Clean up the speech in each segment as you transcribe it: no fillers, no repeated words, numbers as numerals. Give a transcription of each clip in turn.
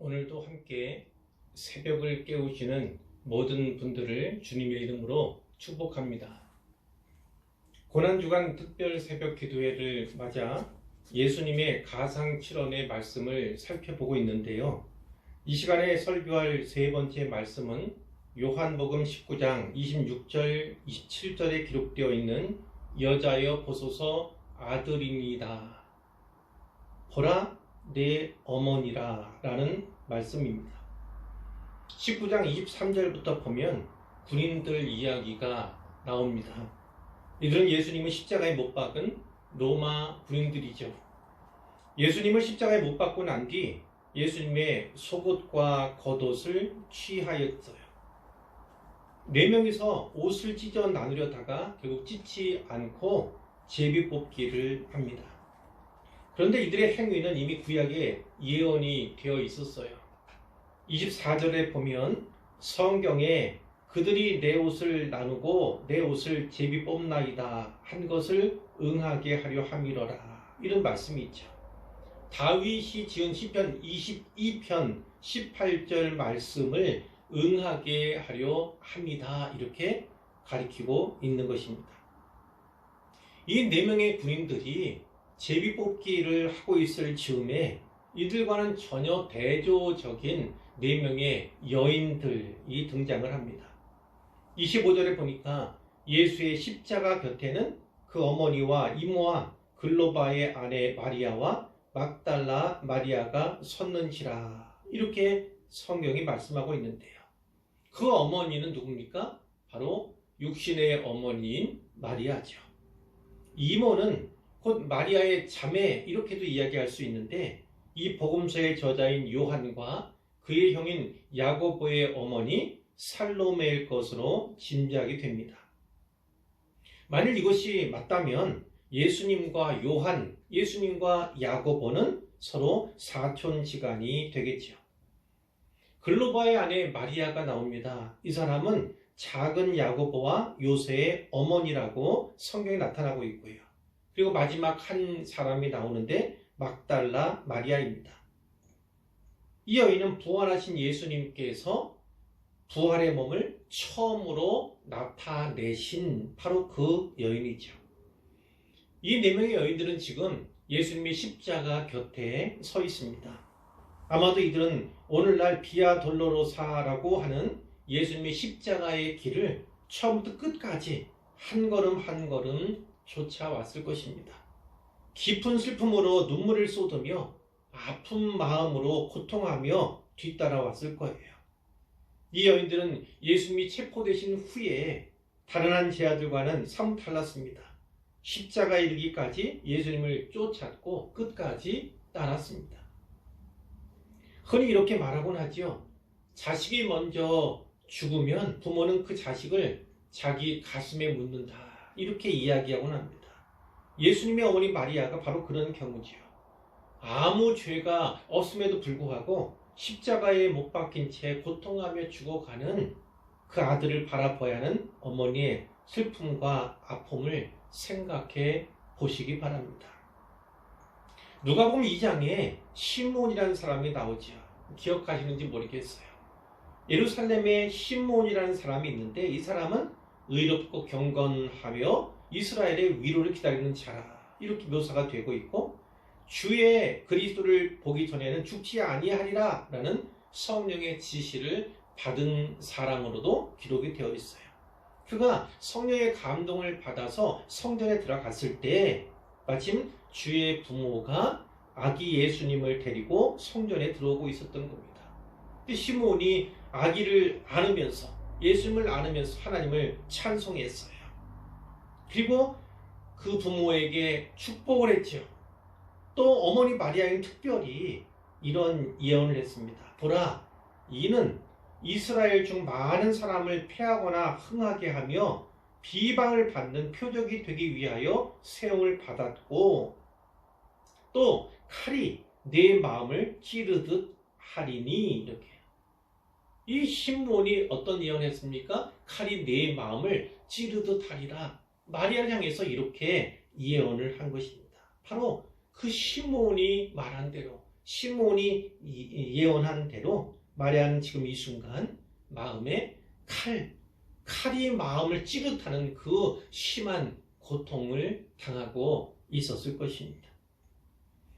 오늘도 함께 새벽을 깨우시는 모든 분들을 주님의 이름으로 축복합니다. 고난주간 특별 새벽 기도회를 맞아 예수님의 가상칠언의 말씀을 살펴보고 있는데요. 이 시간에 설교할 세 번째 말씀은 요한복음 19장 26절, 27절에 기록되어 있는 여자여 보소서 아들이니이다. 보라 내 어머니라 라는 말씀입니다. 19장 23절부터 보면 군인들 이야기가 나옵니다. 이들은 예수님을 십자가에 못 박은 로마 군인들이죠. 예수님을 십자가에 못 박고 난 뒤 예수님의 속옷과 겉옷을 취하였어요. 4명이서 옷을 찢어 나누려다가 결국 찢지 않고 제비 뽑기를 합니다. 그런데 이들의 행위는 이미 구약에 예언이 되어 있었어요. 24절에 보면 성경에 그들이 내 옷을 나누고 내 옷을 제비 뽑나이다 한 것을 응하게 하려 함이러라, 이런 말씀이 있죠. 다윗이 지은 시편 22편 18절 말씀을 응하게 하려 합니다, 이렇게 가리키고 있는 것입니다. 이 4명의 군인들이 제비 뽑기를 하고 있을 즈음에 이들과는 전혀 대조적인 4명의 여인들이 등장을 합니다. 25절에 보니까 예수의 십자가 곁에는 그 어머니와 이모와 글로바의 아내 마리아와 막달라 마리아가 섰는지라, 이렇게 성경이 말씀하고 있는데요. 그 어머니는 누굽니까? 바로 육신의 어머니인 마리아죠. 이모는 곧 마리아의 자매, 이렇게도 이야기할 수 있는데 이 복음서의 저자인 요한과 그의 형인 야고보의 어머니 살로메일 것으로 짐작이 됩니다. 만일 이것이 맞다면 예수님과 요한, 예수님과 야고보는 서로 사촌지간이 되겠죠. 글로바의 아내 마리아가 나옵니다. 이 사람은 작은 야고보와 요새의 어머니라고 성경에 나타나고 있고요. 그리고 마지막 한 사람이 나오는데 막달라 마리아입니다. 이 여인은 부활하신 예수님께서 부활의 몸을 처음으로 나타내신 바로 그 여인이죠. 이 4명의 여인들은 지금 예수님의 십자가 곁에 서 있습니다. 아마도 이들은 오늘날 비아 돌로로사라고 하는 예수님의 십자가의 길을 처음부터 끝까지 한 걸음 한 걸음 쫓아왔을 것입니다. 깊은 슬픔으로 눈물을 쏟으며 아픈 마음으로 고통하며 뒤따라왔을 거예요. 이 여인들은 예수님이 체포되신 후에 다른 한 제자들과는 사뭇 달랐습니다. 십자가에 이르기까지 예수님을 쫓았고 끝까지 따랐습니다. 흔히 이렇게 말하곤 하죠. 자식이 먼저 죽으면 부모는 그 자식을 자기 가슴에 묻는다, 이렇게 이야기하곤 합니다. 예수님의 어머니 마리아가 바로 그런 경우지요. 아무 죄가 없음에도 불구하고 십자가에 못 박힌 채 고통하며 죽어가는 그 아들을 바라봐야 하는 어머니의 슬픔과 아픔을 생각해 보시기 바랍니다. 누가복음 2장에 시몬이라는 사람이 나오죠. 기억하시는지 모르겠어요. 예루살렘에 시몬이라는 사람이 있는데 이 사람은 의롭고 경건하며 이스라엘의 위로를 기다리는 자라, 이렇게 묘사가 되고 있고 주의 그리스도를 보기 전에는 죽지 아니하리라 라는 성령의 지시를 받은 사람으로도 기록이 되어 있어요. 그가 성령의 감동을 받아서 성전에 들어갔을 때 마침 주의 부모가 아기 예수님을 데리고 성전에 들어오고 있었던 겁니다. 시몬이 아기를 안으면서, 예수님을 안으면서 하나님을 찬송했어요. 그리고 그 부모에게 축복을 했죠. 또 어머니 마리아는 특별히 이런 예언을 했습니다. 보라, 이는 이스라엘 중 많은 사람을 패하거나 흥하게 하며 비방을 받는 표적이 되기 위하여 세움을 받았고 또 칼이 내 마음을 찌르듯 하리니, 이렇게. 이 시몬이 어떤 예언했습니까? 칼이 내 마음을 찌르듯 하리라. 마리아를 향해서 이렇게 예언을 한 것입니다. 바로 그 시몬이 말한 대로 시몬이 예언한 대로 마리아는 지금 이 순간 마음에 칼이 마음을 찌릿하는 그 심한 고통을 당하고 있었을 것입니다.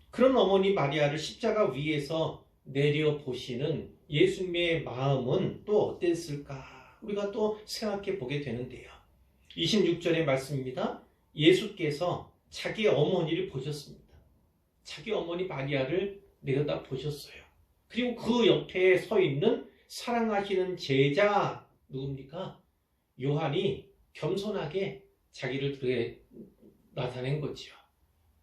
그런 어머니 마리아를 십자가 위에서 내려보시는 예수님의 마음은 또 어땠을까? 우리가 또 생각해 보게 되는데요. 26절의 말씀입니다. 예수께서 자기 어머니를 보셨습니다. 자기 어머니 마리아를 내려다 보셨어요. 그리고 그 옆에 서 있는 사랑하시는 제자 누굽니까? 요한이 겸손하게 자기를 나타낸 거지요.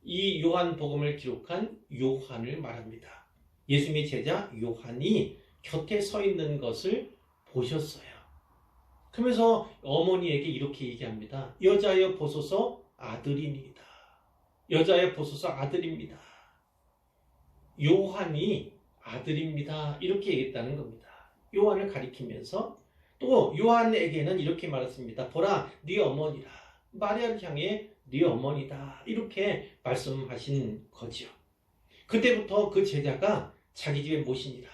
이 요한복음을 기록한 요한을 말합니다. 예수님의 제자 요한이 곁에 서 있는 것을 보셨어요. 그러면서 어머니에게 이렇게 얘기합니다. 여자여 보소서 아들입니다. 여자여 보소서 아들입니다. 요한이 아들입니다. 이렇게 얘기했다는 겁니다. 요한을 가리키면서 또 요한에게는 이렇게 말했습니다. 보라 네 어머니라. 마리아를 향해 네 어머니다. 이렇게 말씀하신 거죠. 그때부터 그 제자가 자기 집에 모시니라.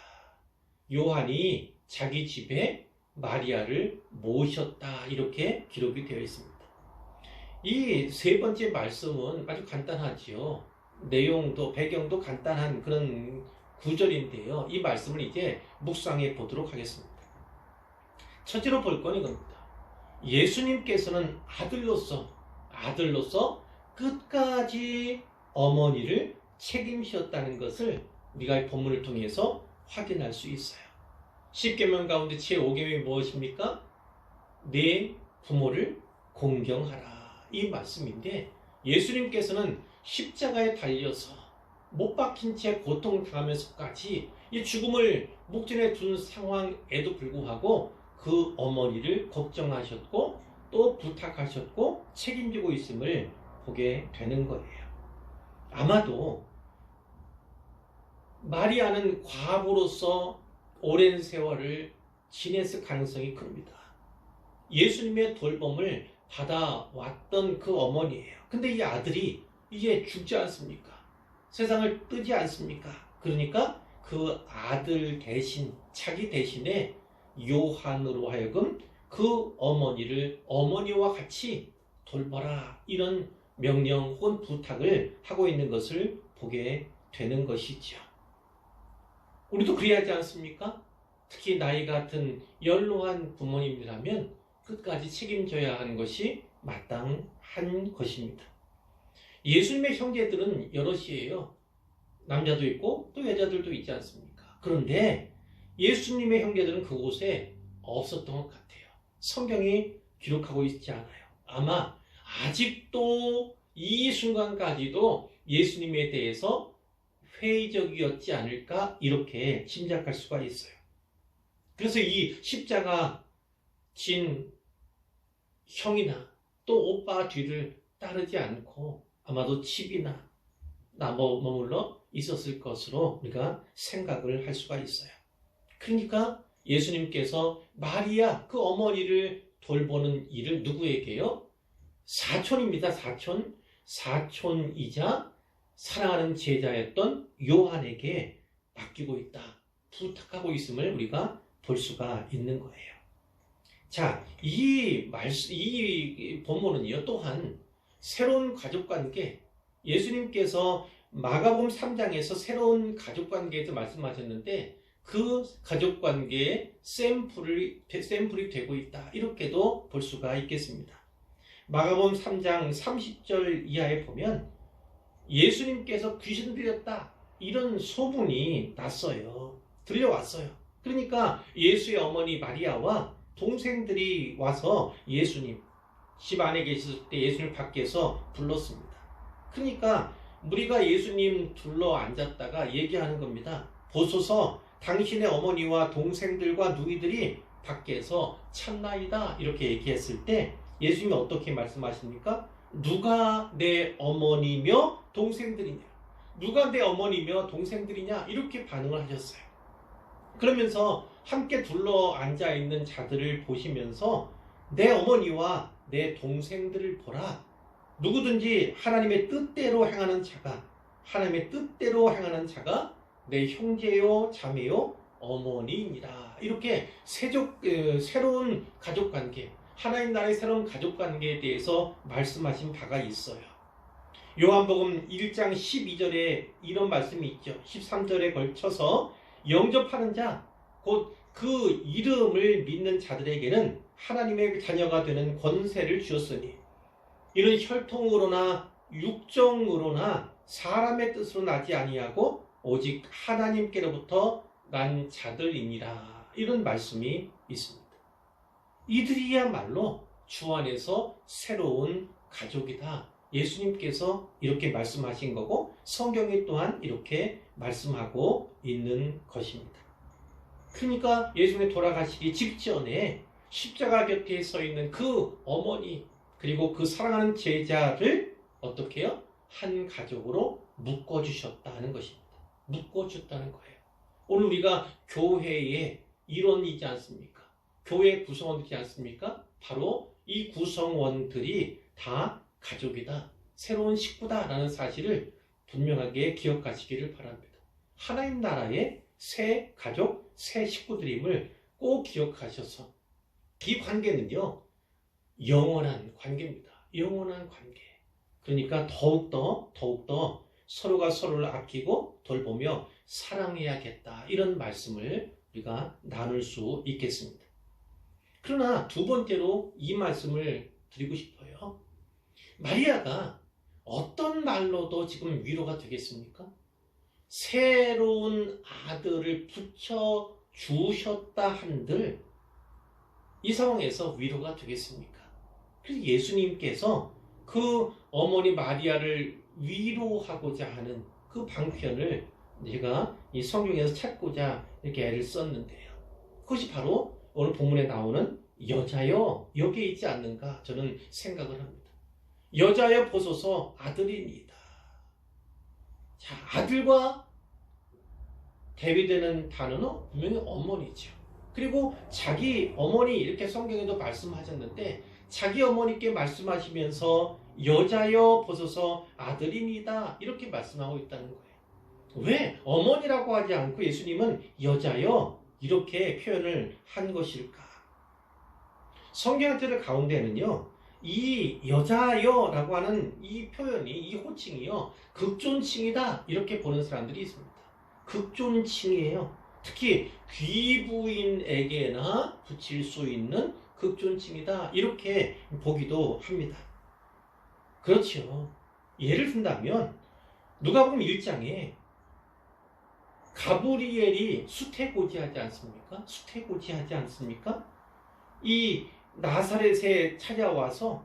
요한이 자기 집에 마리아를 모셨다. 이렇게 기록이 되어 있습니다. 이 세 번째 말씀은 아주 간단하지요. 내용도 배경도 간단한 그런 구절인데요. 이 말씀을 이제 묵상해 보도록 하겠습니다. 첫째로 볼 건 이겁니다. 예수님께서는 아들로서 끝까지 어머니를 책임지셨다는 것을 우리가 이 본문을 통해서 확인할 수 있어요. 10계명 가운데 제5계명이 무엇입니까? 내 부모를 공경하라. 이 말씀인데 예수님께서는 십자가에 달려서 못 박힌 채 고통당하면서까지 이 죽음을 목전에 둔 상황에도 불구하고 그 어머니를 걱정하셨고 또 부탁하셨고 책임지고 있음을 보게 되는 거예요. 아마도 마리아는 과부로서 오랜 세월을 지냈을 가능성이 큽니다. 예수님의 돌봄을 받아왔던 그 어머니예요. 근데 이 아들이 이제 죽지 않습니까? 세상을 뜨지 않습니까? 그러니까 그 아들 대신, 자기 대신에 요한으로 하여금 그 어머니를 어머니와 같이 돌봐라. 이런 명령 혹은 부탁을 하고 있는 것을 보게 되는 것이죠. 우리도 그래야 하지 않습니까? 특히 나이 같은 연로한 부모님이라면 끝까지 책임져야 하는 것이 마땅한 것입니다. 예수님의 형제들은 여럿이에요. 남자도 있고 또 여자들도 있지 않습니까? 그런데 예수님의 형제들은 그곳에 없었던 것 같아요. 성경이 기록하고 있지 않아요. 아마 아직도 이 순간까지도 예수님에 대해서 회의적이었지 않을까 이렇게 짐작할 수가 있어요. 그래서 이 십자가 진 형이나 또 오빠 뒤를 따르지 않고 아마도 집이나 머물러 있었을 것으로 우리가 생각을 할 수가 있어요. 그러니까 예수님께서 마리아 그 어머니를 돌보는 일을 누구에게요? 사촌입니다. 사촌이자 사랑하는 제자였던 요한에게 맡기고 있다. 부탁하고 있음을 우리가 볼 수가 있는 거예요. 자, 이 본문은요, 또한 새로운 가족관계, 예수님께서 마가복음 3장에서 새로운 가족관계에서 말씀하셨는데 그 가족관계의 샘플이 되고 있다. 이렇게도 볼 수가 있겠습니다. 마가복음 3장 30절 이하에 보면 예수님께서 귀신 들렸다. 이런 소문이 났어요. 들려왔어요. 그러니까 예수의 어머니 마리아와 동생들이 와서 예수님 집 안에 계실 때 예수님 밖에서 불렀습니다. 그러니까 우리가 예수님 둘러 앉았다가 얘기하는 겁니다. 보소서 당신의 어머니와 동생들과 누이들이 밖에서 찾나이다. 이렇게 얘기했을 때 예수님이 어떻게 말씀하십니까? 누가 내 어머니며 동생들이냐? 누가 내 어머니며 동생들이냐? 이렇게 반응을 하셨어요. 그러면서 함께 둘러 앉아있는 자들을 보시면서 내 어머니와 내 동생들을 보라. 누구든지 하나님의 뜻대로 행하는 자가 내 형제요 자매요 어머니이니라. 이렇게 새로운 가족관계, 하나님 나라의 새로운 가족관계에 대해서 말씀하신 바가 있어요. 요한복음 1장 12절에 이런 말씀이 있죠. 13절에 걸쳐서 영접하는 자, 곧 그 이름을 믿는 자들에게는 하나님의 자녀가 되는 권세를 주었으니 이는 혈통으로나 육정으로나 사람의 뜻으로 나지 아니하고 오직 하나님께로부터 난 자들이니라. 이런 말씀이 있습니다. 이들이야말로 주 안에서 새로운 가족이다. 예수님께서 이렇게 말씀하신 거고 성경이 또한 이렇게 말씀하고 있는 것입니다. 그러니까 예수님이 돌아가시기 직전에 십자가 곁에 서 있는 그 어머니 그리고 그 사랑하는 제자를 어떻게 해요? 한 가족으로 묶어주셨다는 것입니다. 묶어줬다는 거예요. 오늘 우리가 교회의 일원이지 않습니까? 교회 구성원이지 않습니까? 바로 이 구성원들이 다 가족이다. 새로운 식구다라는 사실을 분명하게 기억하시기를 바랍니다. 하나님 나라의 새 가족, 새 식구들임을 꼭 기억하셔서 이 관계는요. 영원한 관계입니다. 영원한 관계. 그러니까 더욱더 서로가 서로를 아끼고 돌보며 사랑해야겠다. 이런 말씀을 우리가 나눌 수 있겠습니다. 그러나 두 번째로 이 말씀을 드리고 싶어요. 마리아가 어떤 말로도 지금 위로가 되겠습니까? 새로운 아들을 붙여 주셨다 한들 이 상황에서 위로가 되겠습니까? 그래서 예수님께서 그 어머니 마리아를 위로하고자 하는 그 방편을 제가 이 성경에서 찾고자 이렇게 애를 썼는데요. 그것이 바로 오늘 본문에 나오는 여자여 여기에 있지 않는가 저는 생각을 합니다. 여자여 보소서 아들이니이다. 자, 아들과 대비되는 단어는 분명히 어머니죠. 그리고 자기 어머니 이렇게 성경에도 말씀하셨는데 자기 어머니께 말씀하시면서 여자여 보소서 아들이니이다 이렇게 말씀하고 있다는 거예요. 왜 어머니라고 하지 않고 예수님은 여자여 이렇게 표현을 한 것일까? 성경들 가운데는요. 이 여자여라고 하는 이 표현이 이 호칭이요. 극존칭이다 이렇게 보는 사람들이 있습니다. 극존칭이에요. 특히 귀부인에게나 붙일 수 있는 극존칭이다 이렇게 보기도 합니다. 그렇죠. 예를 든다면 누가복음 1장에 가브리엘이 수태고지하지 않습니까? 수태고지하지 않습니까? 이 나사렛에 찾아와서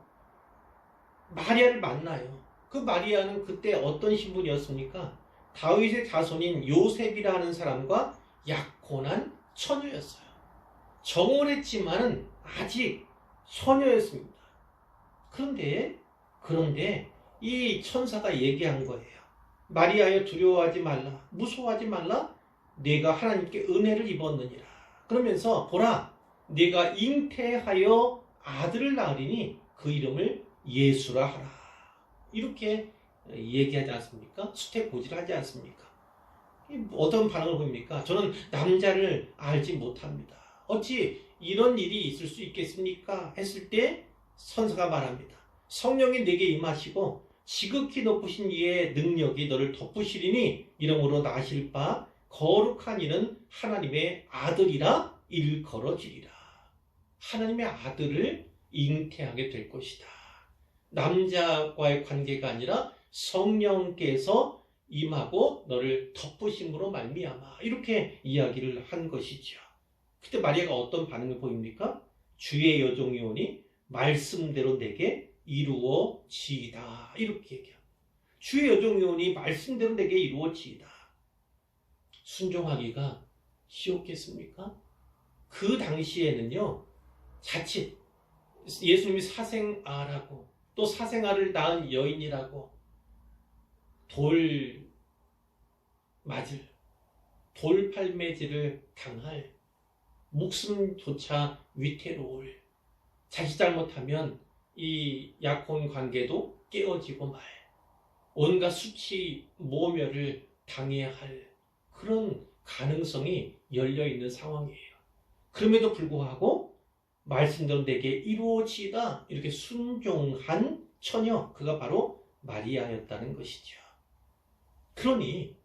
마리아를 만나요. 그 마리아는 그때 어떤 신분이었습니까? 다윗의 자손인 요셉이라는 사람과 약혼한 처녀였어요. 정혼했지만은 아직 처녀였습니다. 그런데 이 천사가 얘기한 거예요. 마리아여 두려워하지 말라. 무서워하지 말라. 네가 하나님께 은혜를 입었느니라. 그러면서 보라 네가 잉태하여 아들을 낳으리니 그 이름을 예수라 하라. 이렇게 얘기하지 않습니까? 수태고지를 하지 않습니까? 어떤 반응을 보입니까? 저는 남자를 알지 못합니다. 어찌 이런 일이 있을 수 있겠습니까? 했을 때 선사가 말합니다. 성령이 내게 임하시고 지극히 높으신 이의 능력이 너를 덮으시리니 이름으로 나실 바 거룩한 이는 하나님의 아들이라 일컬어지리라. 하나님의 아들을 잉태하게 될 것이다. 남자와의 관계가 아니라 성령께서 임하고 너를 덮으심으로 말미암아 이렇게 이야기를 한 것이죠. 그때 마리아가 어떤 반응을 보입니까? 주의 여종이 오니 말씀대로 내게 이루어지이다 이렇게 얘기합니다. 주의 여종이 오니 말씀대로 내게 이루어지이다. 순종하기가 쉬웠겠습니까? 그 당시에는요. 자칫 예수님이 사생아라고 또 사생아를 낳은 여인이라고 돌팔매질을 당할 목숨조차 위태로울 자칫 잘못하면 이 약혼 관계도 깨어지고 말 온갖 수치 모멸을 당해야 할 그런 가능성이 열려 있는 상황이에요. 그럼에도 불구하고 말씀대로 내게 이루어지다 이렇게 순종한 처녀, 그가 바로 마리아였다는 것이죠. 그러니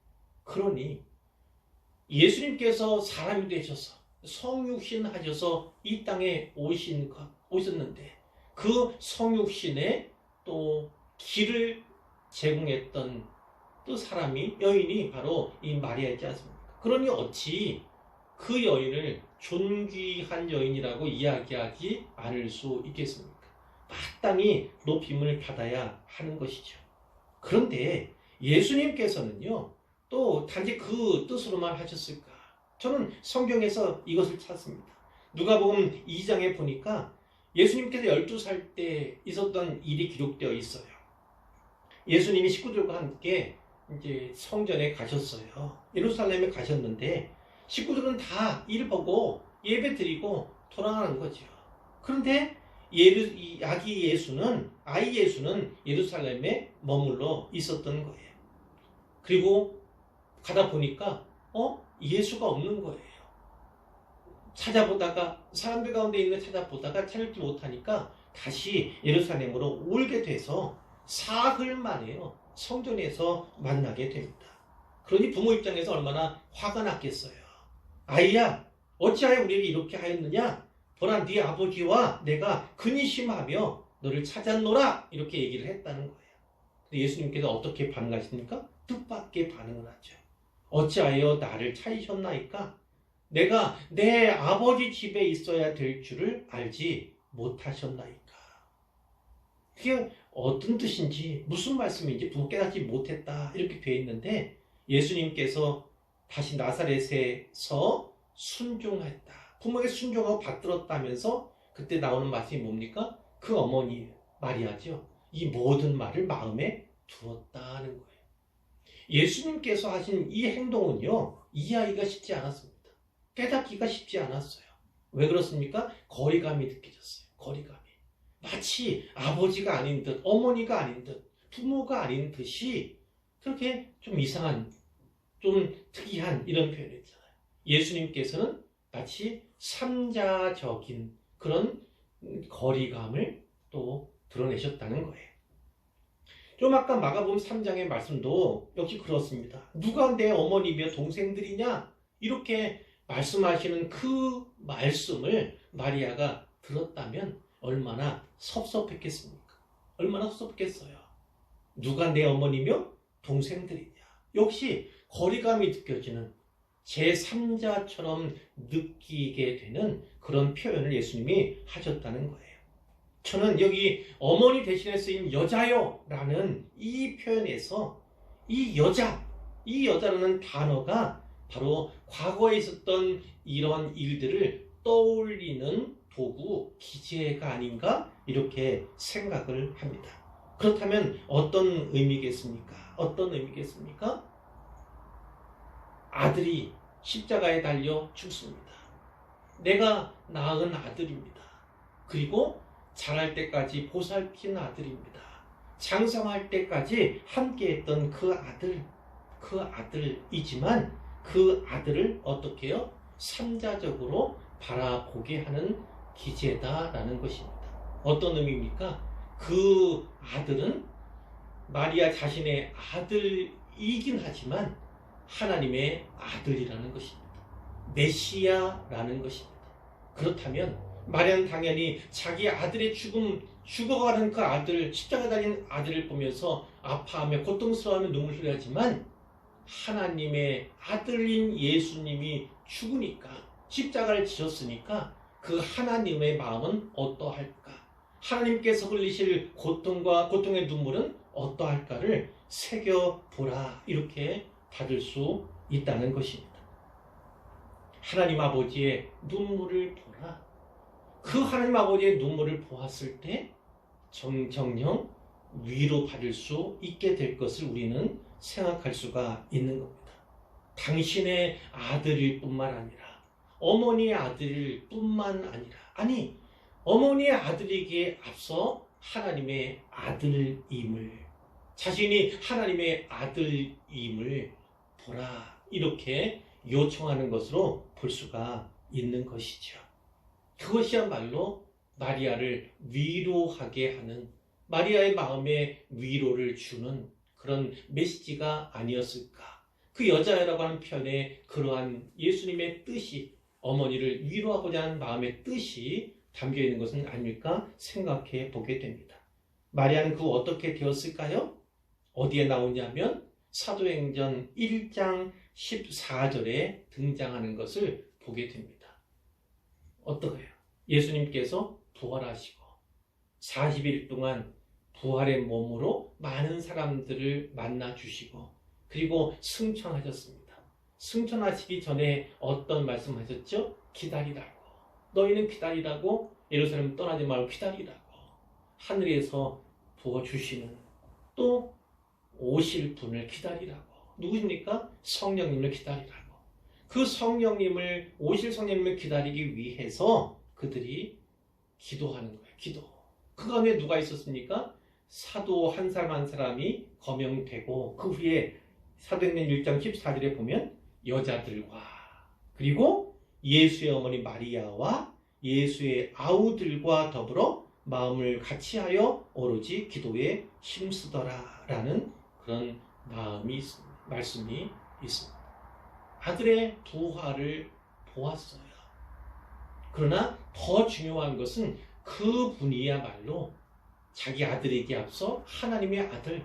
예수님께서 사람이 되셔서 성육신 하셔서 이 땅에 오셨는데 그 성육신에 또 길을 제공했던 또 여인이 바로 이 마리아이지 않습니까? 그러니 어찌 그 여인을 존귀한 여인이라고 이야기하지 않을 수 있겠습니까? 마땅히 높임을 받아야 하는 것이죠. 그런데 예수님께서는요, 또 단지 그 뜻으로만 하셨을까? 저는 성경에서 이것을 찾습니다. 누가복음 2장에 보니까 예수님께서 12살 때 있었던 일이 기록되어 있어요. 예수님이 식구들과 함께 이제 성전에 가셨어요. 예루살렘에 가셨는데 식구들은 다 일 보고 예배 드리고 돌아가는 거죠. 그런데 아기 예수는 예루살렘에 머물러 있었던 거예요. 그리고 가다 보니까 예수가 없는 거예요. 찾아보다가 사람들 가운데 있는 찾아보다가 찾지 못하니까 다시 예루살렘으로 오게 돼서 사흘 만에요. 성전에서 만나게 됩니다. 그러니 부모 입장에서 얼마나 화가 났겠어요. 아이야, 어찌하여 우리에게 이렇게 하였느냐? 보라, 네 아버지와 내가 근심하며 너를 찾았노라. 이렇게 얘기를 했다는 거예요. 예수님께서 어떻게 반응하십니까? 뜻밖의 반응을 하죠. 어찌하여 나를 찾으셨나이까? 내가 내 아버지 집에 있어야 될 줄을 알지 못하셨나이까? 그게 어떤 뜻인지 무슨 말씀인지 부모 깨닫지 못했다 이렇게 되어 있는데 예수님께서 다시 나사렛에서 순종했다. 부모에게 순종하고 받들었다면서 그때 나오는 말씀이 뭡니까? 그 어머니 마리아죠. 이 모든 말을 마음에 두었다는 거예요. 예수님께서 하신 이 행동은요, 이해하기가 쉽지 않았습니다. 깨닫기가 쉽지 않았어요. 왜 그렇습니까? 거리감이 느껴졌어요. 거리감이. 마치 아버지가 아닌 듯, 어머니가 아닌 듯, 부모가 아닌 듯이 그렇게 좀 이상한, 좀 특이한 이런 표현을 했잖아요. 예수님께서는 마치 삼자적인 그런 거리감을 또 드러내셨다는 거예요. 좀 아까 마가복음 3장의 말씀도 역시 그렇습니다. 누가 내 어머니며 동생들이냐? 이렇게 말씀하시는 그 말씀을 마리아가 들었다면 얼마나 섭섭했겠습니까? 얼마나 섭섭했겠어요. 누가 내 어머니며 동생들이냐? 역시 거리감이 느껴지는 제3자처럼 느끼게 되는 그런 표현을 예수님이 하셨다는 거예요. 저는 여기 어머니 대신에 쓰인 여자요 라는 이 표현에서 이 여자라는 단어가 바로 과거에 있었던 이런 일들을 떠올리는 도구, 기재가 아닌가 이렇게 생각을 합니다. 그렇다면 어떤 의미겠습니까? 아들이 십자가에 달려 죽습니다. 내가 낳은 아들입니다. 그리고 자랄 때까지 보살핀 아들입니다. 장성할 때까지 함께했던 그 아들이지만 그 아들을 어떻게 해요? 삼자적으로 바라보게 하는 기제다라는 것입니다. 어떤 의미입니까? 그 아들은 마리아 자신의 아들이긴 하지만 하나님의 아들이라는 것입니다. 메시아라는 것입니다. 그렇다면 마리아는 당연히 자기 아들의 죽어가는 그 아들, 십자가 달린 아들을 보면서 아파하며 고통스러워하며 눈물 흘리지만 하나님의 아들인 예수님이 죽으니까, 십자가를 지셨으니까 그 하나님의 마음은 어떠할까? 하나님께서 흘리실 고통의 눈물은 어떠할까를 새겨보라, 이렇게 받을 수 있다는 것입니다. 하나님 아버지의 눈물을 보라. 그 하나님 아버지의 눈물을 보았을 때 정녕 위로받을 수 있게 될 것을 우리는 생각할 수가 있는 겁니다. 당신의 아들일 뿐만 아니라 어머니의 아들일 뿐만 아니라 어머니의 아들이기에 앞서 하나님의 아들임을, 자신이 하나님의 아들임을 보라, 이렇게 요청하는 것으로 볼 수가 있는 것이죠. 그것이야말로 마리아를 위로하게 하는, 마리아의 마음에 위로를 주는 그런 메시지가 아니었을까. 그 여자애라고 하는 편에 그러한 예수님의 뜻이, 어머니를 위로하고자 하는 마음의 뜻이 담겨 있는 것은 아닐까 생각해 보게 됩니다. 마리아는 그 어떻게 되었을까요? 어디에 나오냐면 사도행전 1장 14절에 등장하는 것을 보게 됩니다. 어떠해요? 예수님께서 부활하시고 40일 동안 부활의 몸으로 많은 사람들을 만나 주시고 그리고 승천하셨습니다. 승천하시기 전에 어떤 말씀하셨죠? 기다리라고. 너희는 기다리라고. 예루살렘 떠나지 말고 기다리라고. 하늘에서 부어주시는, 또 오실 분을 기다리라고. 누구십니까? 성령님을 기다리라고. 그 성령님을, 오실 성령님을 기다리기 위해서 그들이 기도하는 거예요. 기도. 그 가운데 누가 있었습니까? 사도 한 사람 한 사람이 거명되고, 그 후에 사도행전 1장 14절에 보면 여자들과 그리고 예수의 어머니 마리아와 예수의 아우들과 더불어 마음을 같이하여 오로지 기도에 힘쓰더라라는 그런 말씀이 있습니다. 아들의 부활을 보았어요. 그러나 더 중요한 것은 그분이야말로 자기 아들에게 앞서 하나님의 아들,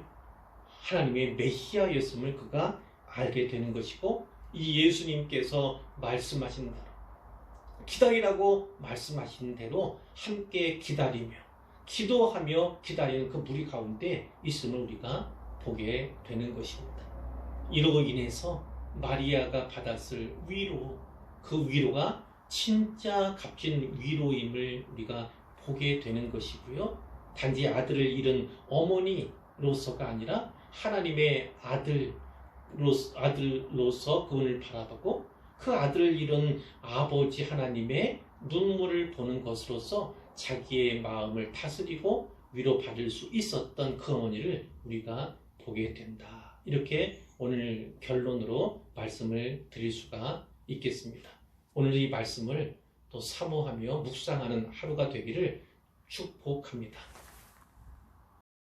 하나님의 메시아였음을 그가 알게 되는 것이고, 이 예수님께서 말씀하신 대로, 기다리라고 말씀하신 대로 함께 기다리며 기도하며 기다리는 그 무리 가운데 있음을 우리가 보게 되는 것입니다. 이로 인해서 마리아가 받았을 위로, 그 위로가 진짜 값진 위로임을 우리가 보게 되는 것이고요. 단지 아들을 잃은 어머니로서가 아니라 하나님의 아들로서 그분을 바라보고 그 아들을 잃은 아버지 하나님의 눈물을 보는 것으로서 자기의 마음을 다스리고 위로받을 수 있었던 그 어머니를 우리가 보게 된다. 이렇게 오늘 결론으로 말씀을 드릴 수가 있겠습니다. 오늘 이 말씀을 또 사모하며 묵상하는 하루가 되기를 축복합니다.